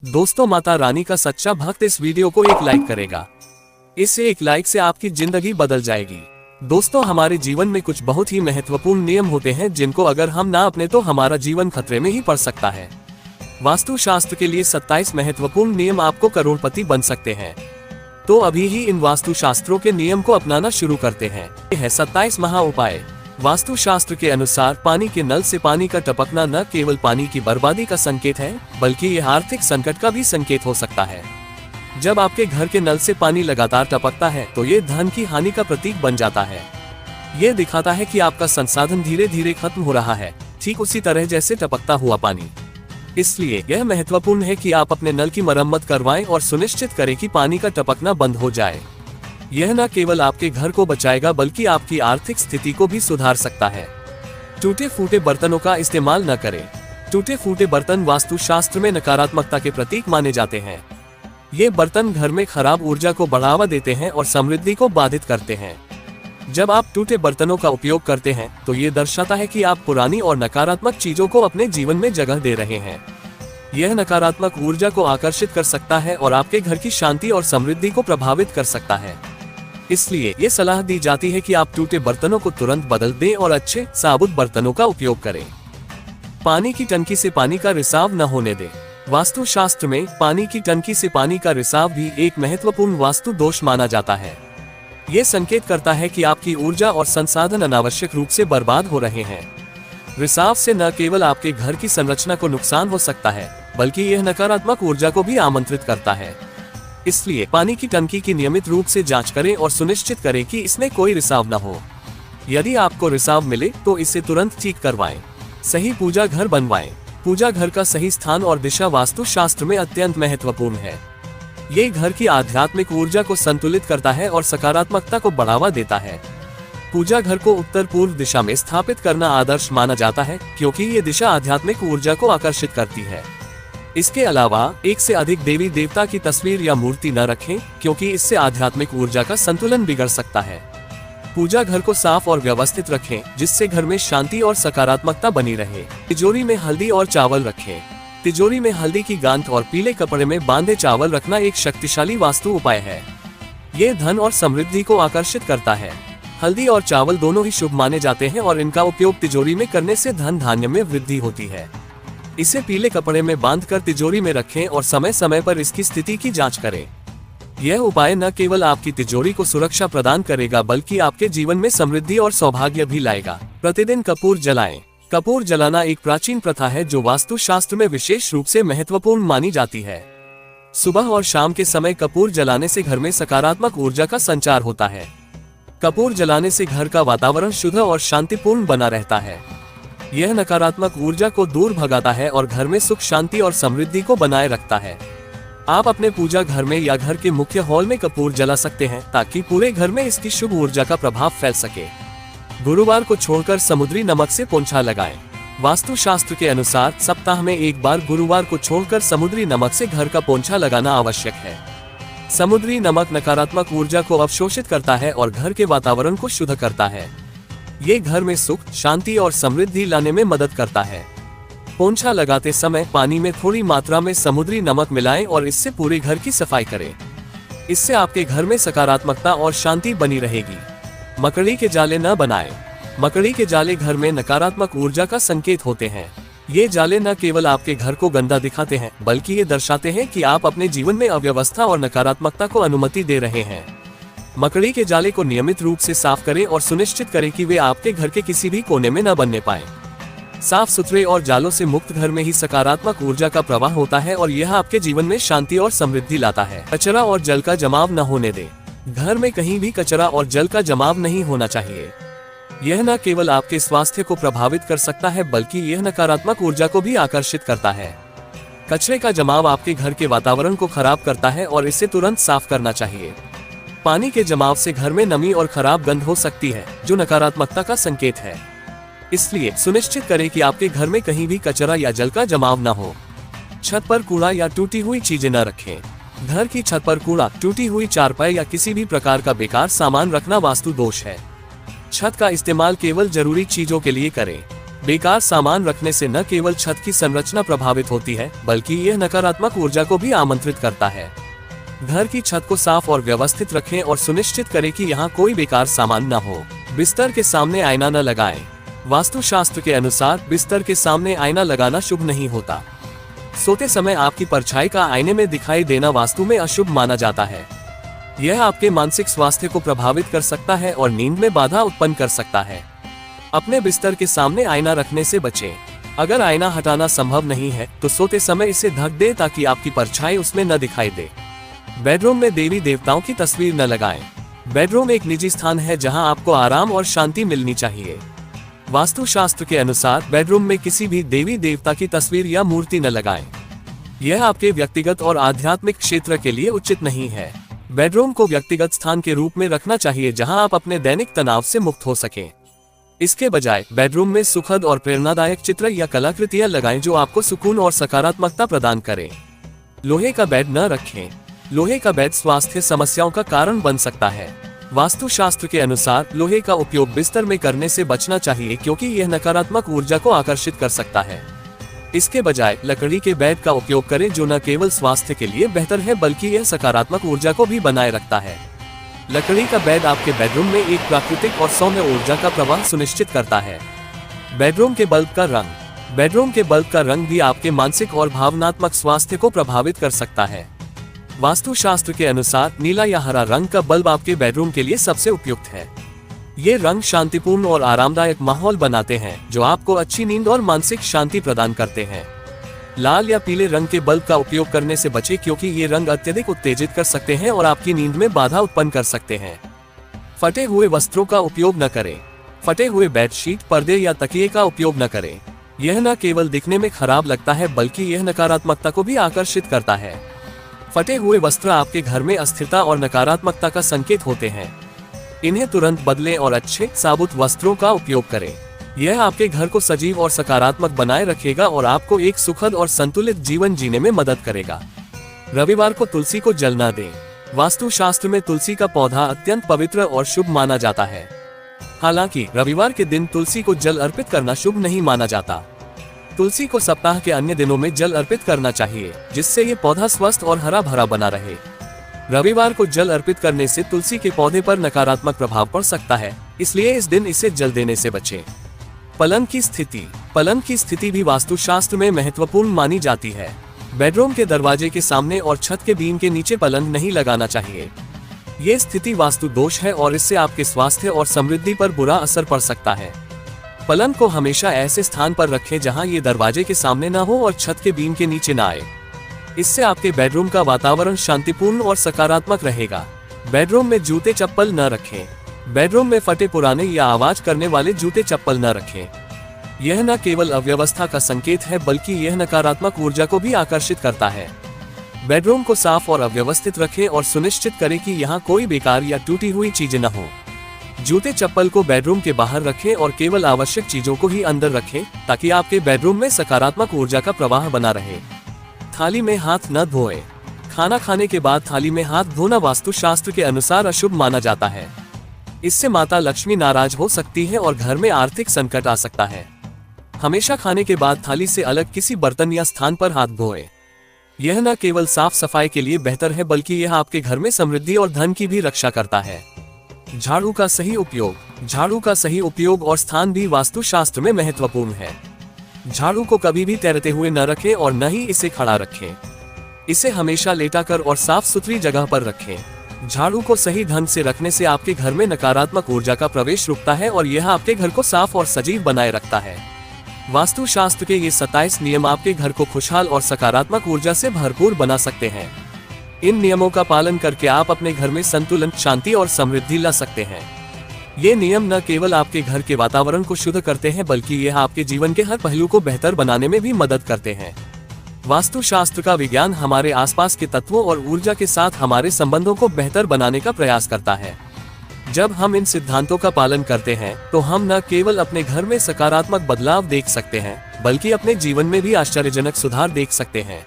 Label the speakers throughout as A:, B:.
A: दोस्तों, माता रानी का सच्चा भक्त इस वीडियो को एक लाइक करेगा। इस एक लाइक से आपकी जिंदगी बदल जाएगी। दोस्तों, हमारे जीवन में कुछ बहुत ही महत्वपूर्ण नियम होते हैं जिनको अगर हम ना अपने तो हमारा जीवन खतरे में ही पड़ सकता है। वास्तु शास्त्र के लिए 27 महत्वपूर्ण नियम आपको करोड़पति बन सकते हैं। तो अभी ही इन वास्तु शास्त्रों के नियम को अपनाना शुरू करते हैं। ये है 27 महा उपाय। वास्तु शास्त्र के अनुसार पानी के नल से पानी का टपकना न केवल पानी की बर्बादी का संकेत है, बल्कि यह आर्थिक संकट का भी संकेत हो सकता है। जब आपके घर के नल से पानी लगातार टपकता है तो ये धन की हानि का प्रतीक बन जाता है। ये दिखाता है कि आपका संसाधन धीरे धीरे खत्म हो रहा है, ठीक उसी तरह जैसे टपकता हुआ पानी। इसलिए यह महत्वपूर्ण है कि आप अपने नल की मरम्मत करवाएं और सुनिश्चित करें कि पानी का टपकना बंद हो जाए। यह न केवल आपके घर को बचाएगा बल्कि आपकी आर्थिक स्थिति को भी सुधार सकता है। टूटे फूटे बर्तनों का इस्तेमाल न करें। टूटे फूटे बर्तन वास्तु शास्त्र में नकारात्मकता के प्रतीक माने जाते हैं। ये बर्तन घर में खराब ऊर्जा को बढ़ावा देते हैं और समृद्धि को बाधित करते हैं। जब आप टूटे बर्तनों का उपयोग करते हैं तो ये दर्शाता है कि आप पुरानी और नकारात्मक चीजों को अपने जीवन में जगह दे रहे हैं। यह नकारात्मक ऊर्जा को आकर्षित कर सकता है और आपके घर की शांति और समृद्धि को प्रभावित कर सकता है। इसलिए ये सलाह दी जाती है कि आप टूटे बर्तनों को तुरंत बदल दें और अच्छे साबुत बर्तनों का उपयोग करें। पानी की टंकी से पानी का रिसाव न होने दें। वास्तु शास्त्र में पानी की टंकी से पानी का रिसाव भी एक महत्वपूर्ण वास्तु दोष माना जाता है। ये संकेत करता है कि आपकी ऊर्जा और संसाधन अनावश्यक रूप से बर्बाद हो रहे हैं। रिसाव से न केवल आपके घर की संरचना को नुकसान हो सकता है, बल्कि यह नकारात्मक ऊर्जा को भी आमंत्रित करता है। इसलिए पानी की टंकी की नियमित रूप से जांच करें और सुनिश्चित करें कि इसमें कोई रिसाव न हो। यदि आपको रिसाव मिले तो इसे तुरंत ठीक करवाएं। सही पूजा घर बनवाएं। पूजा घर का सही स्थान और दिशा वास्तु शास्त्र में अत्यंत महत्वपूर्ण है। ये घर की आध्यात्मिक ऊर्जा को संतुलित करता है और सकारात्मकता को बढ़ावा देता है। पूजा घर को उत्तर पूर्व दिशा में स्थापित करना आदर्श माना जाता है, क्योंकि ये दिशा आध्यात्मिक ऊर्जा को आकर्षित करती है। इसके अलावा एक से अधिक देवी देवता की तस्वीर या मूर्ति न रखें, क्योंकि इससे आध्यात्मिक ऊर्जा का संतुलन बिगड़ सकता है। पूजा घर को साफ और व्यवस्थित रखें, जिससे घर में शांति और सकारात्मकता बनी रहे। तिजोरी में हल्दी और चावल रखें। तिजोरी में हल्दी की गांठ और पीले कपड़े में बांधे चावल रखना एक शक्तिशाली वास्तु उपाय है। ये धन और समृद्धि को आकर्षित करता है। हल्दी और चावल दोनों ही शुभ माने जाते हैं और इनका उपयोग तिजोरी में करने से धन धान्य में वृद्धि होती है। इसे पीले कपड़े में बांधकर तिजोरी में रखें और समय समय पर इसकी स्थिति की जांच करें। यह उपाय न केवल आपकी तिजोरी को सुरक्षा प्रदान करेगा बल्कि आपके जीवन में समृद्धि और सौभाग्य भी लाएगा। प्रतिदिन कपूर जलाएं। कपूर जलाना एक प्राचीन प्रथा है जो वास्तु शास्त्र में विशेष रूप से महत्वपूर्ण मानी जाती है। सुबह और शाम के समय कपूर जलाने से घर में सकारात्मक ऊर्जा का संचार होता है। कपूर जलाने से घर का वातावरण शुद्ध और शांतिपूर्ण बना रहता है। यह नकारात्मक ऊर्जा को दूर भगाता है और घर में सुख शांति और समृद्धि को बनाए रखता है। आप अपने पूजा घर में या घर के मुख्य हॉल में कपूर जला सकते हैं ताकि पूरे घर में इसकी शुभ ऊर्जा का प्रभाव फैल सके। गुरुवार को छोड़कर समुद्री नमक से पोंछा लगाएं। वास्तु शास्त्र के अनुसार सप्ताह में एक बार गुरुवार को छोड़कर समुद्री नमक से घर का पोंछा लगाना आवश्यक है। समुद्री नमक नकारात्मक ऊर्जा को अवशोषित करता है और घर के वातावरण को शुद्ध करता है। ये घर में सुख, शांति और समृद्धि लाने में मदद करता है। पोंछा लगाते समय पानी में थोड़ी मात्रा में समुद्री नमक मिलाएं और इससे पूरे घर की सफाई करें। इससे आपके घर में सकारात्मकता और शांति बनी रहेगी। मकड़ी के जाले न बनाएं। मकड़ी के जाले घर में नकारात्मक ऊर्जा का संकेत होते हैं। ये जाले न केवल आपके घर को गंदा दिखाते हैं, बल्कि ये दर्शाते हैं कि आप अपने जीवन में अव्यवस्था और नकारात्मकता को अनुमति दे रहे हैं। मकड़ी के जाले को नियमित रूप से साफ करें और सुनिश्चित करें कि वे आपके घर के किसी भी कोने में न बनने पाए। साफ सुथरे और जालों से मुक्त घर में ही सकारात्मक ऊर्जा का प्रवाह होता है और यह आपके जीवन में शांति और समृद्धि लाता है। कचरा और जल का जमाव न होने दें। घर में कहीं भी कचरा और जल का जमाव नहीं होना चाहिए। यह न केवल आपके स्वास्थ्य को प्रभावित कर सकता है, बल्कि यह नकारात्मक ऊर्जा को भी आकर्षित करता है। कचरे का जमाव आपके घर के वातावरण को खराब करता है और इसे तुरंत साफ करना चाहिए। पानी के जमाव से घर में नमी और खराब गंध हो सकती है, जो नकारात्मकता का संकेत है। इसलिए सुनिश्चित करें कि आपके घर में कहीं भी कचरा या जल का जमाव न हो। छत पर कूड़ा या टूटी हुई चीजें न रखें। घर की छत पर कूड़ा, टूटी हुई चारपाई या किसी भी प्रकार का बेकार सामान रखना वास्तु दोष है। छत का इस्तेमाल केवल जरूरी चीजों के लिए करें। बेकार सामान रखने से न केवल छत की संरचना प्रभावित होती है, बल्कि यह नकारात्मक ऊर्जा को भी आमंत्रित करता है। घर की छत को साफ और व्यवस्थित रखें और सुनिश्चित करें कि यहाँ कोई बेकार सामान न हो। बिस्तर के सामने आईना न लगाएं। वास्तुशास्त्र के अनुसार बिस्तर के सामने आईना लगाना शुभ नहीं होता। सोते समय आपकी परछाई का आईने में दिखाई देना वास्तु में अशुभ माना जाता है। यह आपके मानसिक स्वास्थ्य को प्रभावित कर सकता है और नींद में बाधा उत्पन्न कर सकता है। अपने बिस्तर के सामने आईना रखने से बचें। अगर आईना हटाना संभव नहीं है तो सोते समय इसे ढक दें ताकि आपकी परछाई उसमें न दिखाई दे। बेडरूम में देवी देवताओं की तस्वीर न लगाएं। बेडरूम एक निजी स्थान है जहां आपको आराम और शांति मिलनी चाहिए। वास्तुशास्त्र के अनुसार बेडरूम में किसी भी देवी देवता की तस्वीर या मूर्ति न लगाएं। यह आपके व्यक्तिगत और आध्यात्मिक क्षेत्र के लिए उचित नहीं है। बेडरूम को व्यक्तिगत स्थान के रूप में रखना चाहिए जहां आप अपने दैनिक तनाव से मुक्त हो सकें। इसके बजाय बेडरूम में सुखद और प्रेरणादायक चित्र या कलाकृतियां लगाएं जो आपको सुकून और सकारात्मकता प्रदान करें। लोहे का बेड न रखें। लोहे का बेड स्वास्थ्य समस्याओं का कारण बन सकता है। वास्तुशास्त्र के अनुसार लोहे का उपयोग बिस्तर में करने से बचना चाहिए क्योंकि यह नकारात्मक ऊर्जा को आकर्षित कर सकता है। इसके बजाय लकड़ी के बेड का उपयोग करें जो न केवल स्वास्थ्य के लिए बेहतर है बल्कि यह सकारात्मक ऊर्जा को भी बनाए रखता है। लकड़ी का बेड आपके बेडरूम में एक प्राकृतिक और सौम्य ऊर्जा का प्रवाह सुनिश्चित करता है। बेडरूम के बल्ब का रंग। बेडरूम के बल्ब का रंग भी आपके मानसिक और भावनात्मक स्वास्थ्य को प्रभावित कर सकता है। वास्तुशास्त्र के अनुसार नीला या हरा रंग का बल्ब आपके बेडरूम के लिए सबसे उपयुक्त है। ये रंग शांतिपूर्ण और आरामदायक माहौल बनाते हैं जो आपको अच्छी नींद और मानसिक शांति प्रदान करते हैं। लाल या पीले रंग के बल्ब का उपयोग करने से बचें क्योंकि ये रंग अत्यधिक उत्तेजित कर सकते हैं और आपकी नींद में बाधा उत्पन्न कर सकते हैं। फटे हुए वस्त्रों का उपयोग न करें। फटे हुए बेडशीट, पर्दे या तकिए का उपयोग न करें। यह न केवल दिखने में खराब लगता है बल्कि यह नकारात्मकता को भी आकर्षित करता है। फटे हुए वस्त्र आपके घर में अस्थिरता और नकारात्मकता का संकेत होते हैं। इन्हें तुरंत बदलें और अच्छे साबुत वस्त्रों का उपयोग करें। यह आपके घर को सजीव और सकारात्मक बनाए रखेगा और आपको एक सुखद और संतुलित जीवन जीने में मदद करेगा। रविवार को तुलसी को जल न दें। वास्तुशास्त्र में तुलसी का पौधा अत्यंत पवित्र और शुभ माना जाता है। हालांकि रविवार के दिन तुलसी को जल अर्पित करना शुभ नहीं माना जाता। तुलसी को सप्ताह के अन्य दिनों में जल अर्पित करना चाहिए जिससे ये पौधा स्वस्थ और हरा भरा बना रहे। रविवार को जल अर्पित करने से तुलसी के पौधे पर नकारात्मक प्रभाव पड़ सकता है, इसलिए इस दिन इसे जल देने से बचें। पलंग की स्थिति। पलंग की स्थिति भी वास्तुशास्त्र में महत्वपूर्ण मानी जाती है। बेडरूम के दरवाजे के सामने और छत के बीम के नीचे पलंग नहीं लगाना चाहिए। ये स्थिति वास्तु दोष है और इससे आपके स्वास्थ्य और समृद्धि पर बुरा असर पड़ सकता है। पलंग को हमेशा ऐसे स्थान पर रखें जहां ये दरवाजे के सामने ना हो और छत के बीम के नीचे ना आए। इससे आपके बेडरूम का वातावरण शांतिपूर्ण और सकारात्मक रहेगा। बेडरूम में जूते चप्पल न रखें। बेडरूम में फटे पुराने या आवाज करने वाले जूते चप्पल न रखें। यह न केवल अव्यवस्था का संकेत है बल्कि यह नकारात्मक ऊर्जा को भी आकर्षित करता है। बेडरूम को साफ और अव्यवस्थित रखें और सुनिश्चित करें कि यहाँ कोई बेकार या टूटी हुई चीजें न हो। जूते चप्पल को बेडरूम के बाहर रखें और केवल आवश्यक चीजों को ही अंदर रखें ताकि आपके बेडरूम में सकारात्मक ऊर्जा का प्रवाह बना रहे। थाली में हाथ न धोएं। खाना खाने के बाद थाली में हाथ धोना वास्तुशास्त्र के अनुसार अशुभ माना जाता है। इससे माता लक्ष्मी नाराज हो सकती है और घर में आर्थिक संकट आ सकता है। हमेशा खाने के बाद थाली से अलग किसी बर्तन या स्थान पर हाथ धोएं। यह न केवल साफ सफाई के लिए बेहतर है बल्कि यह आपके घर में समृद्धि और धन की भी रक्षा करता है। झाड़ू का सही उपयोग। झाड़ू का सही उपयोग और स्थान भी वास्तुशास्त्र में महत्वपूर्ण है। झाड़ू को कभी भी तैरते हुए न रखें और न ही इसे खड़ा रखें। इसे हमेशा लेटाकर और साफ सुथरी जगह पर रखें। झाड़ू को सही ढंग से रखने से आपके घर में नकारात्मक ऊर्जा का प्रवेश रुकता है और यह आपके घर को साफ और सजीव बनाए रखता है। वास्तुशास्त्र के ये 27 नियम आपके घर को खुशहाल और सकारात्मक ऊर्जा से भरपूर बना सकते हैं। इन नियमों का पालन करके आप अपने घर में संतुलन, शांति और समृद्धि ला सकते हैं। ये नियम न केवल आपके घर के वातावरण को शुद्ध करते हैं बल्कि यह आपके जीवन के हर पहलू को बेहतर बनाने में भी मदद करते हैं। वास्तुशास्त्र का विज्ञान हमारे आसपास के तत्वों और ऊर्जा के साथ हमारे संबंधों को बेहतर बनाने का प्रयास करता है। जब हम इन सिद्धांतों का पालन करते हैं तो हम न केवल अपने घर में सकारात्मक बदलाव देख सकते हैं बल्कि अपने जीवन में भी आश्चर्यजनक सुधार देख सकते हैं।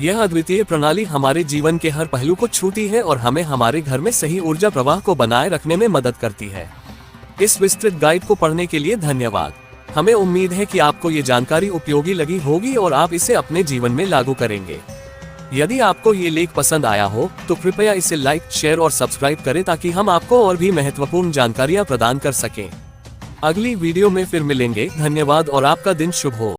A: यह अद्वितीय प्रणाली हमारे जीवन के हर पहलू को छूती है और हमें हमारे घर में सही ऊर्जा प्रवाह को बनाए रखने में मदद करती है। इस विस्तृत गाइड को पढ़ने के लिए धन्यवाद। हमें उम्मीद है कि आपको ये जानकारी उपयोगी लगी होगी और आप इसे अपने जीवन में लागू करेंगे। यदि आपको ये लेख पसंद आया हो तो कृपया इसे लाइक, शेयर और सब्सक्राइब करें ताकि हम आपको और भी महत्वपूर्ण जानकारियां प्रदान कर सकें। अगली वीडियो में फिर मिलेंगे। धन्यवाद और आपका दिन शुभ हो।